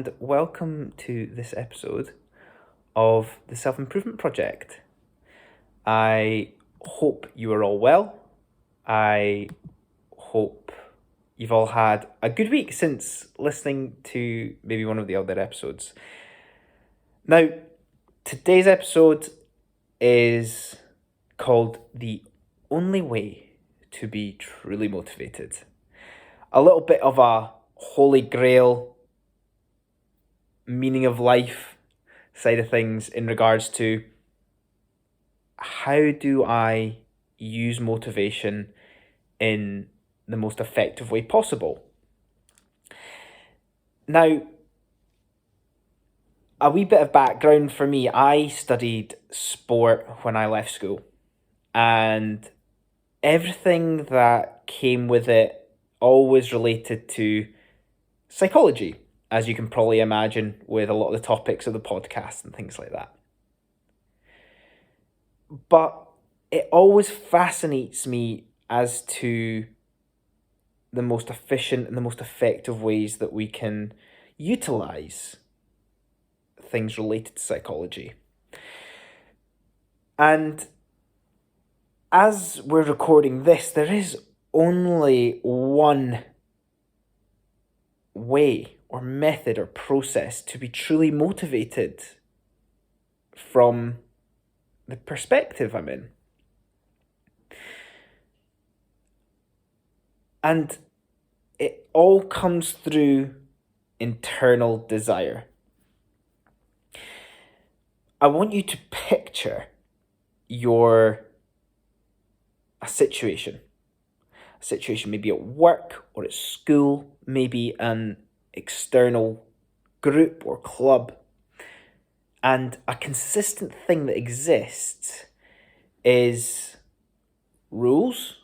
and welcome to this episode of the Self Improvement Project. I hope you are all well. I hope you've all had a good week since listening to maybe one of the other episodes. Now, today's episode is called The Only Way to Be Truly Motivated. A little bit of a holy grail meaning of life side of things in regards to how do I use motivation in the most effective way possible. Now, a wee bit of background for me. I studied sport when I left school, and everything that came with it always related to psychology, as you can probably imagine with a lot of the topics of the podcast and things like that. But it always fascinates me as to the most efficient and the most effective ways that we can utilize things related to psychology. And as we're recording this, there is only one way or method or process to be truly motivated from the perspective I'm in. And it all comes through internal desire. I want you to picture a situation maybe at work or at school, maybe an external group or club. And a consistent thing that exists is rules,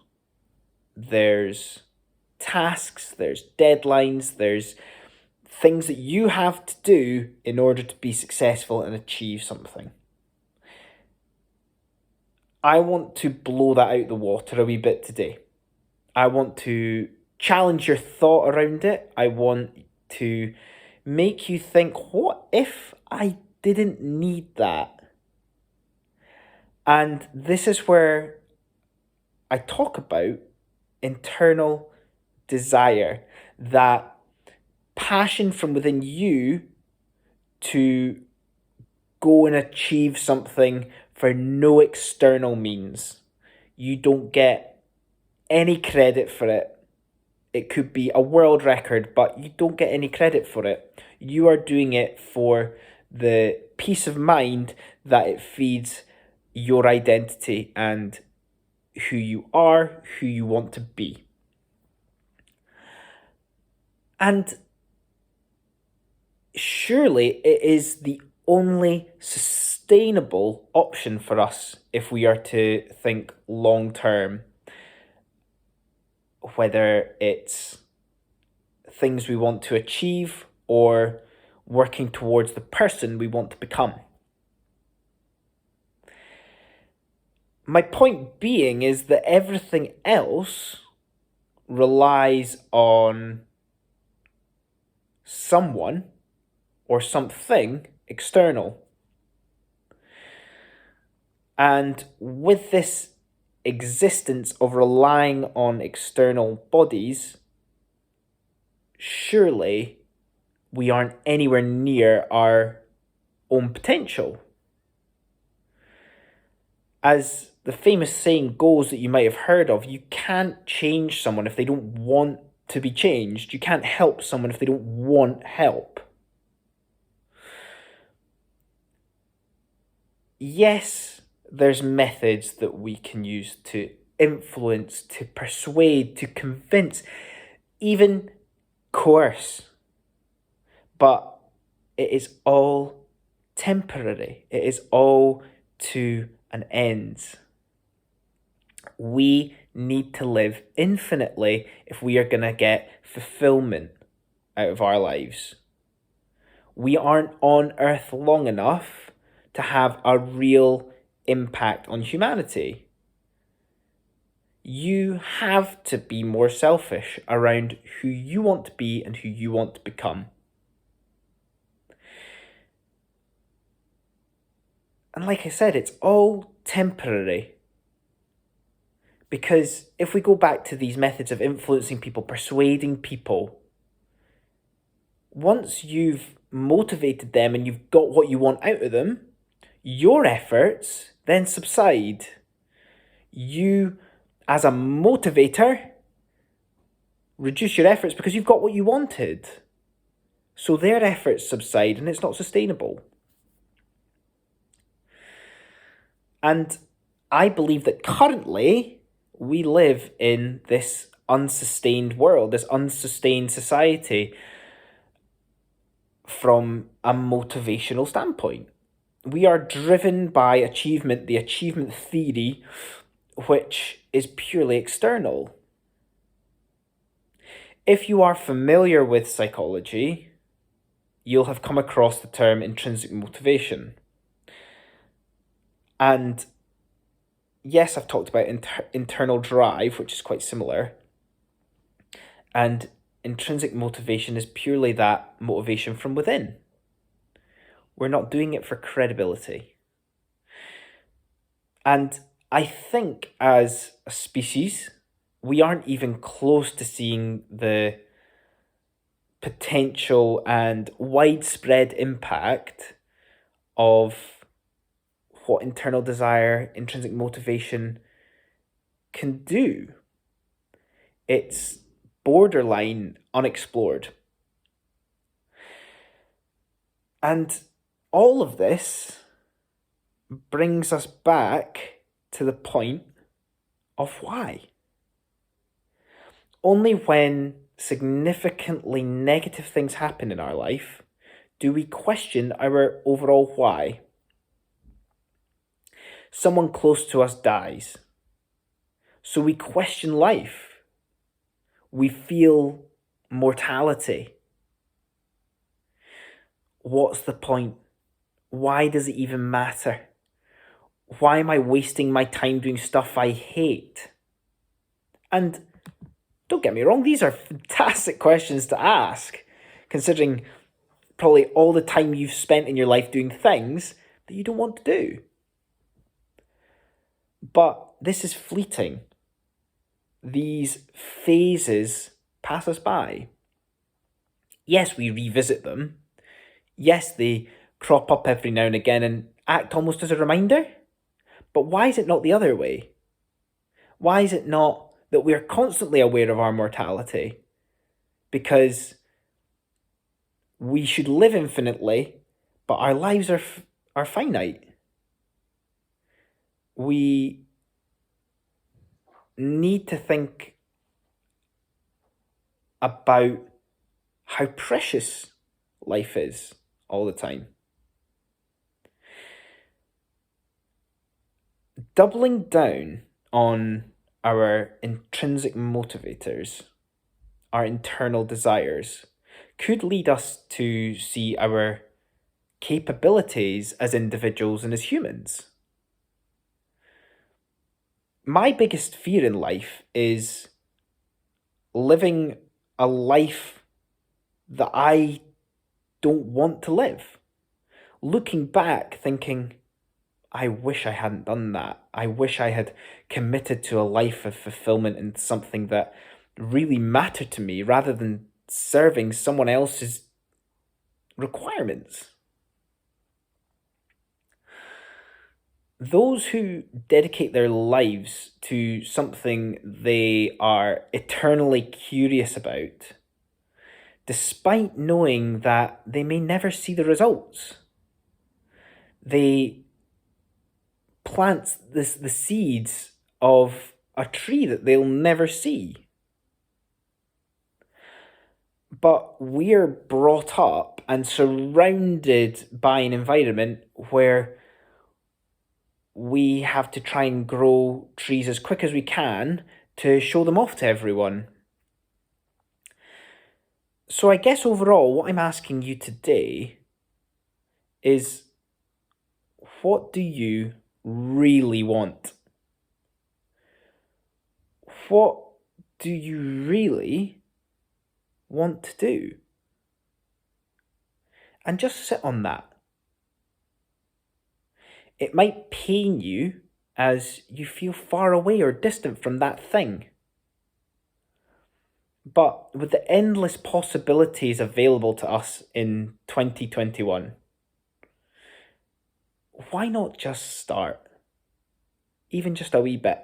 there's tasks, there's deadlines, there's things that you have to do in order to be successful and achieve something. I want to blow that out the water a wee bit today. I want to challenge your thought around it. I want to make you think, what if I didn't need that? And this is where I talk about internal desire, that passion from within you to go and achieve something for no external means. You don't get any credit for it. It could be a world record, but you don't get any credit for it. You are doing it for the peace of mind that it feeds your identity and who you are, who you want to be. And surely it is the only sustainable option for us if we are to think long term, whether it's things we want to achieve or working towards the person we want to become. My point being is that everything else relies on someone or something external. And with this existence of relying on external bodies, surely we aren't anywhere near our own potential. As the famous saying goes that you might have heard of, you can't change someone if they don't want to be changed. You can't help someone if they don't want help. Yes, there's methods that we can use to influence, to persuade, to convince, even coerce. But it is all temporary. It is all to an end. We need to live infinitely if we are going to get fulfillment out of our lives. We aren't on earth long enough to have a real impact on humanity. You have to be more selfish around who you want to be and who you want to become. And like I said, it's all temporary. Because if we go back to these methods of influencing people, persuading people, once you've motivated them and you've got what you want out of them, your efforts then subside. You, as a motivator, reduce your efforts because you've got what you wanted. So their efforts subside and it's not sustainable. And I believe that currently we live in this unsustained world, this unsustained society from a motivational standpoint. We are driven by achievement, the achievement theory, which is purely external. If you are familiar with psychology, you'll have come across the term intrinsic motivation. And yes, I've talked about internal drive, which is quite similar. And intrinsic motivation is purely that motivation from within. We're not doing it for credibility. And I think as a species, we aren't even close to seeing the potential and widespread impact of what internal desire, intrinsic motivation can do. It's borderline unexplored. And all of this brings us back to the point of why. Only when significantly negative things happen in our life do we question our overall why. Someone close to us dies, so we question life. We feel mortality. What's the point? Why does it even matter? Why am I wasting my time doing stuff I hate? And don't get me wrong, these are fantastic questions to ask, considering probably all the time you've spent in your life doing things that you don't want to do. But this is fleeting. These phases pass us by. Yes, we revisit them. Yes, they crop up every now and again and act almost as a reminder. But why is it not the other way? Why is it not that we are constantly aware of our mortality? Because we should live infinitely, but our lives are finite. We need to think about how precious life is all the time. Doubling down on our intrinsic motivators, our internal desires, could lead us to see our capabilities as individuals and as humans. My biggest fear in life is living a life that I don't want to live. Looking back, thinking, I wish I hadn't done that. I wish I had committed to a life of fulfillment and something that really mattered to me rather than serving someone else's requirements. Those who dedicate their lives to something they are eternally curious about, despite knowing that they may never see the results, they plant the seeds of a tree that they'll never see. But we're brought up and surrounded by an environment where we have to try and grow trees as quick as we can to show them off to everyone. So I guess overall, what I'm asking you today is, what do you really want? What do you really want to do? And just sit on that. It might pain you as you feel far away or distant from that thing. But with the endless possibilities available to us in 2021, why not just start? Even just a wee bit.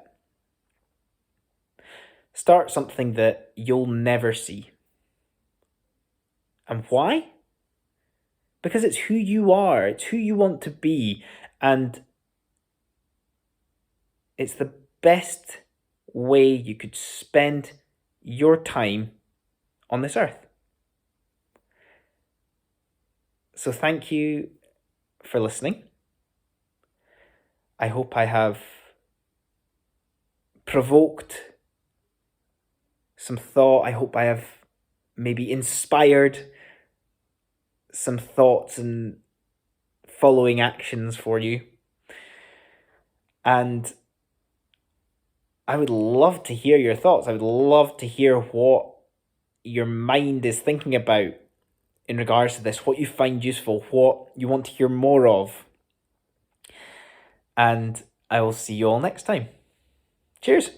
Start something that you'll never see. And why? Because it's who you are, it's who you want to be, and it's the best way you could spend your time on this earth. So thank you for listening. I hope I have provoked some thought. I hope I have maybe inspired some thoughts and following actions for you. And I would love to hear your thoughts. I would love to hear what your mind is thinking about in regards to this, what you find useful, what you want to hear more of. And I will see you all next time. Cheers.